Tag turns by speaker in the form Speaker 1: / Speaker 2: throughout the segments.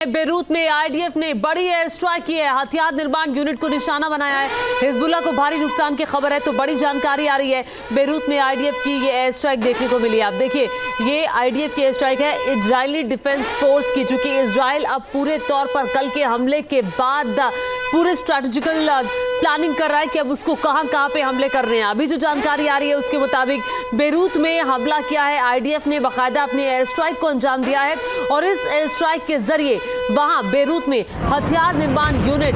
Speaker 1: Beirut में IDF ने बड़ी एयर स्ट्राइक की है। हथियार निर्माण यूनिट को निशाना बनाया है। हिजबुल्लाह को भारी नुकसान की खबर है, तो बड़ी जानकारी आ रही है। बेरूत में आईडीएफ की ये एयर स्ट्राइक देखने को मिली है। आप देखिए, ये आईडीएफ की एयर स्ट्राइक है इजरायली डिफेंस फोर्स की, चूंकि इजराइल अब पूरे तौर पर कल के हमले के बाद पूरे स्ट्रैटेजिकल प्लानिंग कर रहा है कि अब उसको कहां पे हमले कर रहे हैं। अभी जो जानकारी आ रही है उसके मुताबिक बेरूत में हमला किया है आईडीएफ ने, बाकायदा अपनी एयर स्ट्राइक को अंजाम दिया है और इस एयर स्ट्राइक के जरिए वहां बेरूत में हथियार निर्माण यूनिट,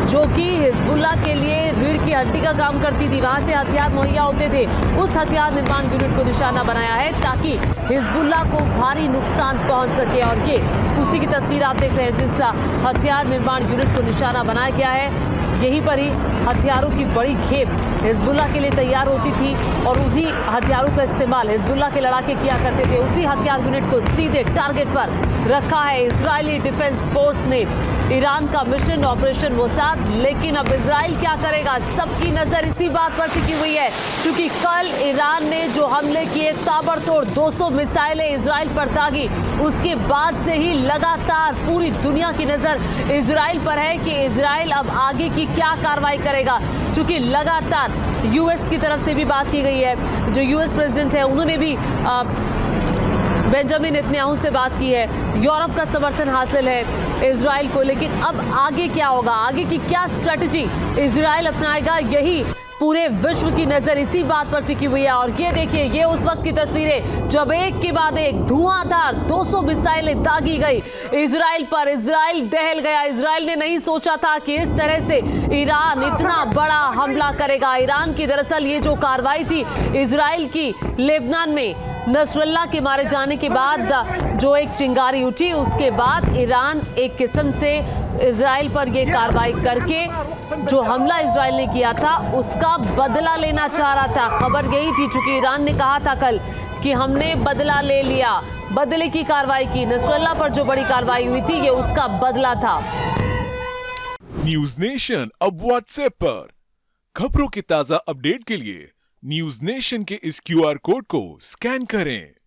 Speaker 1: जो कि हिजबुल्लाह के लिए रीढ़ की हड्डी का काम करती थी, वहां से हथियार मुहैया होते थे, उस हथियार निर्माण यूनिट को निशाना बनाया है ताकि हिजबुल्लाह को भारी नुकसान पहुंच सके। और ये उसी की तस्वीर आप देख रहे हैं, जिस हथियार निर्माण यूनिट को निशाना बनाया गया है। यहीं पर ही हथियारों की बड़ी खेप हिजबुल्लाह के लिए तैयार होती थी और उन्हीं हथियारों का इस्तेमाल हिजबुल्लाह के लड़ाके किया करते थे। उसी हथियार यूनिट को सीधे टारगेट पर रखा है इजरायली डिफेंस फोर्स ने। ईरान का मिशन ऑपरेशन मोसाद, लेकिन अब इजराइल क्या करेगा, सबकी नजर इसी बात पर टिकी हुई है, क्योंकि कल ईरान ने जो हमले किए, ताबड़तोड़ 200 मिसाइलें इजराइल पर दागी, उसके बाद से ही लगातार पूरी दुनिया की नजर इजराइल पर है कि इजराइल अब आगे की क्या कार्रवाई करेगा। क्योंकि लगातार यूएस की तरफ से भी बात की गई है, जो यूएस प्रेसिडेंट है उन्होंने भी बेंजामिन नेतन्याहू से बात की है, यूरोप का समर्थन हासिल है इजराइल को। लेकिन अब आगे क्या होगा, आगे की क्या स्ट्रेटजी इजराइल अपनाएगा, यही पूरे विश्व की नजर इसी बात पर टिकी हुई है। और ये देखिए, ये उस वक्त की तस्वीरें जब एक के बाद एक धुआंधार 200 मिसाइलें दागी गई इजराइल पर। इजराइल दहल गया। इजराइल ने नहीं सोचा था कि इस तरह से ईरान इतना बड़ा हमला करेगा। ईरान की दरअसल ये जो कार्रवाई थी इजराइल की लेबनान में नसरल्लाह के मारे जाने के बाद जो एक चिंगारी उठी, उसके बाद ईरान एक किस्म से इजराइल पर यह कार्रवाई करके जो हमला इजराइल ने किया था उसका बदला लेना चाह रहा था। खबर यही थी, चूंकि ईरान ने कहा था कल कि हमने बदला ले लिया, बदले की कार्रवाई की। नसरल्लाह पर जो बड़ी कार्रवाई हुई थी ये उसका बदला था।
Speaker 2: न्यूज नेशन अब व्हाट्सएप पर खबरों के ताजा अपडेट के लिए न्यूज नेशन के इस क्यूआर कोड को स्कैन करें।